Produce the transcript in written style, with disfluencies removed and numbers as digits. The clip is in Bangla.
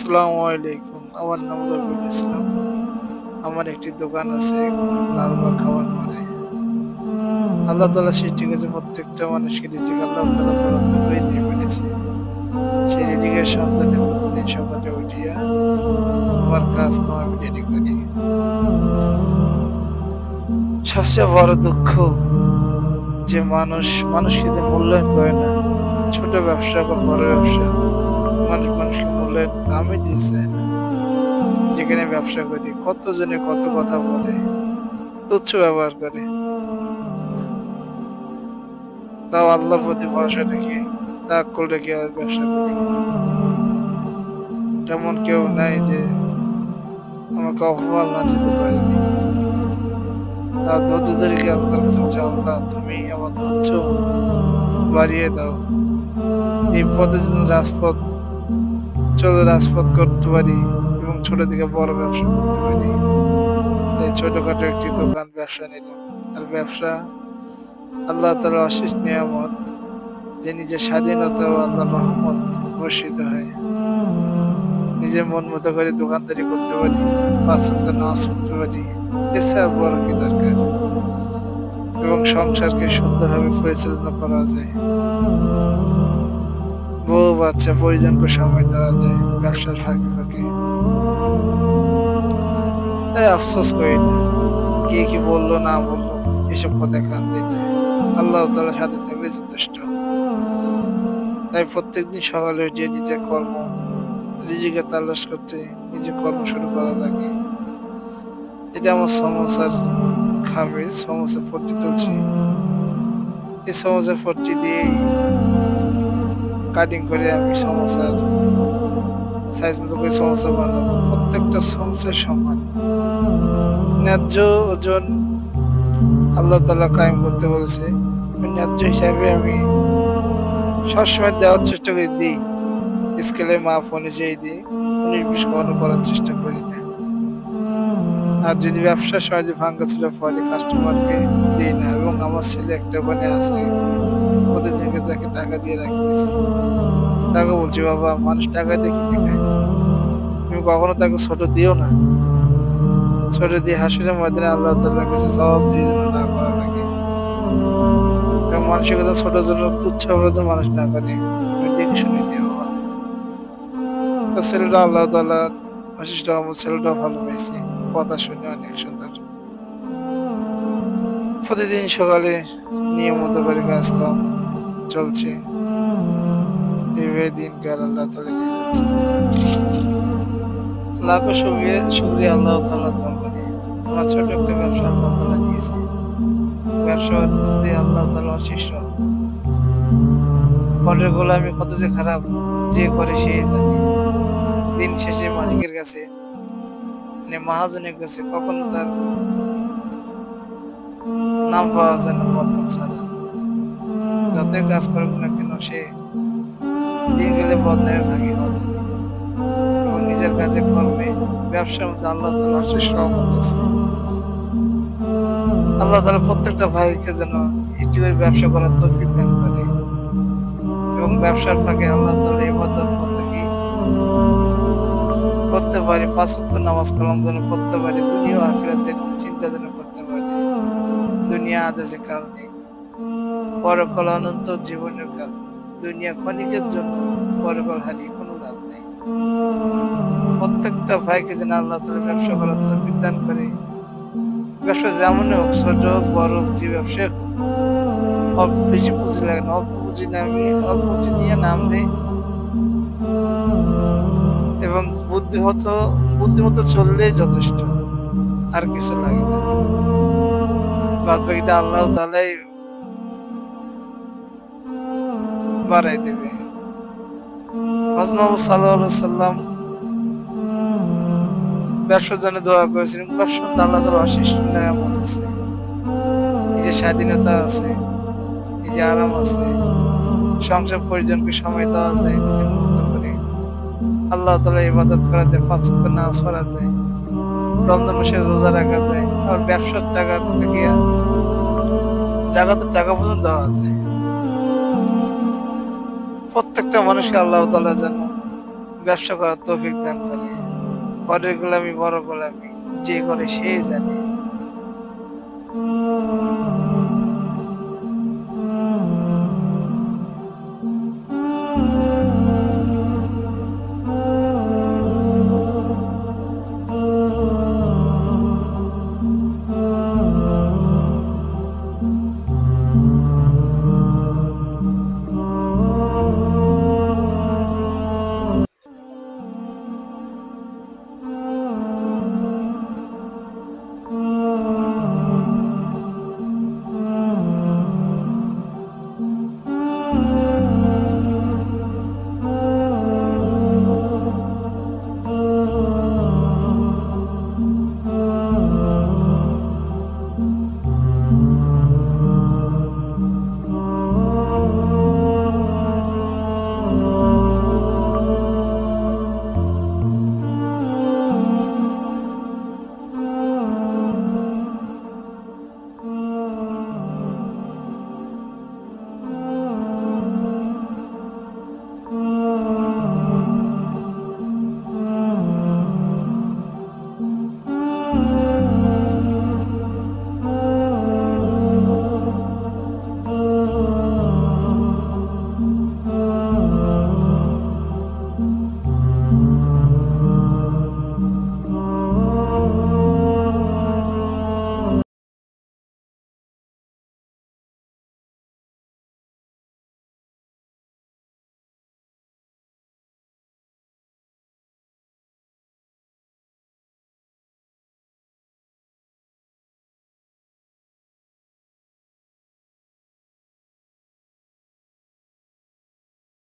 আসসালামু আলাইকুম। আমার নাম রবিউল ইসলাম। আমার একটি দোকান আছে লালবাগ খাওয়ার মোড়ে। আল্লাহ তাআলা সৃষ্টি করেছে প্রত্যেকটা মানুষকে রিজিক আল্লাহ তাআলা বরাদ্দ করে দিয়ে ফেলেছে। সেই রিজিকের সন্ধানে প্রতিদিন সকালে উঠিয়া আমার কাজকাম আমি রেডি করি। সবচেয়ে বড় দুঃখ যে মানুষ কিন্তু মূল্যায়ন করে না। ছোট ব্যবসা হোক বড় ব্যবসা, মানুষকে মূল্যায়ন দামই দিতে চায় না। যেখানে ব্যবসা করি কতজনে কত কথা বলে, তুচ্ছ ব্যবহার করে। তাও আল্লাহর প্রতি ভরসা রেখে তাওয়াক্কুল রেখে আর ব্যবসা করি। তেমন কেউ নাই যে আমাকে অপমান লাঞ্ছিত করেনি। তাও ধৈর্য ধরে গিয়ে আল্লাহর কাছে বলছি, আল্লাহ তুমি আমার ধৈর্য বাড়িয়ে দাও। এই পথে যেন রাজপথ করতে পারি এবং ছোট থেকে বড় ব্যবসা করতে পারি। তাই ছোটখাটো একটি দোকান ব্যবসা নিলাম। আর ব্যবসা আল্লাহ তাআলার অশেষ নিয়ামত, যে নিজের স্বাধীনতা ও আল্লাহর রহমত বর্ষিত হয়। নিজের মন মতো করে দোকানদারি করতে পারি, ৫ ওয়াক্ত নামাজ পড়তে পারি। এছাড়া বড় কি দরকার? এবং সংসারকে সুন্দরভাবে পরিচালনা করা যায়। বউ বাচ্চা পরিজনকে সময় দেওয়া যায় ব্যবসার ফাঁকে ফাঁকে। তাই আফসোস করি না, কে কি বললো না বললো এসব কথা কান দিই না। আল্লাহ তাআলার সাথে থাকলে যথেষ্ট। তাই প্রত্যেকদিন সকালে উঠে নিজের রিজিকের তালাশ করতে নিজের কর্ম শুরু করা লাগে। এটা আমার সমস্যার খামির, সমস্যার ফট্টি তুলছি। এই সমস্যার ফট্টি দিয়েই কাটিং করে আমি সমস্যার সাইজ মতো করে সমস্যা বানাবো। প্রত্যেকটা সমস্যার সমান ন্যায্য ওজন আল্লাহ তাআলা কায়েম করতে বলেছে। ন্যায্য হিসাবে আমি সবসময় দেওয়ার চেষ্টা করে দিই। স্কেলের মাপ অনুযায়ী দিই, ১৯-২০ কখনো করার চেষ্টা করি না। আর যদি ব্যবসার সময় যদি ভাঙ্গা ছিল ফলে কাস্টমারকে দিই না। এবং আমার ছেলে একটা ওখানে আছে, প্রতিদিনকে তাকে টাকা দিয়ে রাখি দিছি। তাকে বলছি, বাবা মানুষ টাকা দিয়ে কিনে খায়, তুমি কখনো তাকে ছোট দিও না। ছোট দিয়ে হাসির ময়দানে আল্লাহ তাআলার কাছে জবাব দিয়ে যেন না করা লাগে। এবং মানুষের কাছে ছোট জন্য তুচ্ছ ভাবে মানুষ না করে, তুমি দেখে শুনে দিও বাবা। তো ছেলেটা আল্লাহ তাআলা অশেষ রহমত, ছেলেটাও ভালো পেয়েছি। কথা শুনে অনেক সুন্দর। প্রতিদিন সকালে নিয়মিত করে কাজ কাম চলছে। এইভাবে দিনকাল আল্লাহ তাআলা নিয়ে যাচ্ছে। লাখো শুকরিয়া আল্লাহ তাআলার দরবারে। আমার ছোট একটা ব্যবসা আল্লাহ তাআলা দিয়েছে। ব্যবসার প্রতি আল্লাহ তাআলা অশেষ রহমত। পরের গোলামি কত যে খারাপ, যে করে সেই জানে। দিন শেষে মালিকের কাছে, মানে মহাজনের কাছে কখনো তার নাম পাওয়া যায় না বদনাম ছাড়া। যতই কাজ করুক না কেন সে দিন গেলে বদনামের ভাগী হবে। এবং নিজের কাজে কর্মে ব্যবসার মধ্যে আল্লাহ তাআলার অশেষ রহমত আছে। আল্লাহ তাআলা প্রত্যেকটা ভাইকে যেন একটি করে ব্যবসা করার তৌফিক দান করে। এবং ব্যবসার ফাঁকে আল্লাহ তাআলার ইবাদত বন্দেগী করতে পারি, ৫ ওয়াক্ত নামাজ কালাম যেন পড়তে পারি, দুনিয়া ও আখিরাতের চিন্তা যেন করতে পারি। দুনিয়া আজ আছে কাল নেই, পরকাল অনন্ত জীবনের কাল। দুনিয়া ক্ষণিকের জন্য, পরকাল হারিয়ে কোনো লাভ নেই। প্রত্যেকটা ভাইকে যেন আল্লাহ তাআলা ব্যবসা করার তৌফিক দান করে। ব্যবসা যেমনই হোক, ছোট হোক বড় হোক, যে ব্যবসায় হোক, বেশি পুঁজি লাগে না। অল্প পুঁজি নিয়ে নামলে এবং বুদ্ধিমতো চললেই যথেষ্ট, আর কিছু লাগে না। বাদ বাকিটা আল্লাহ তাআলাই বাড়াই দেবে। হযরত মুহাম্মদ সাল্লাল্লাহু আলাইহি ওয়াসাল্লাম ব্যবসার জন্য দোয়া করেছিলেন। ব্যবসার মধ্যে আল্লাহ তাআলার অশেষ নিয়ামত আছে। নিজের স্বাধীনতা আছে, নিজের আরাম আছে, সংসার পরিজনকে সময় দেওয়া যায় নিজের মতো করে। আল্লাহ তাআলার ইবাদত করা যায়, ৫ ওয়াক্ত নামাজ পড়া যায়, রমজান মাসে রোজা রাখা যায়। আর ব্যবসার টাকা থেকে জাকাতের টাকা পর্যন্ত দেওয়া যায়। প্রত্যেকটা মানুষকে আল্লাহ তাআলা যেন ব্যবসা করার তৌফিক দান করে। পরের গোলামি বড় গোলামি, যে করে সেই জানে।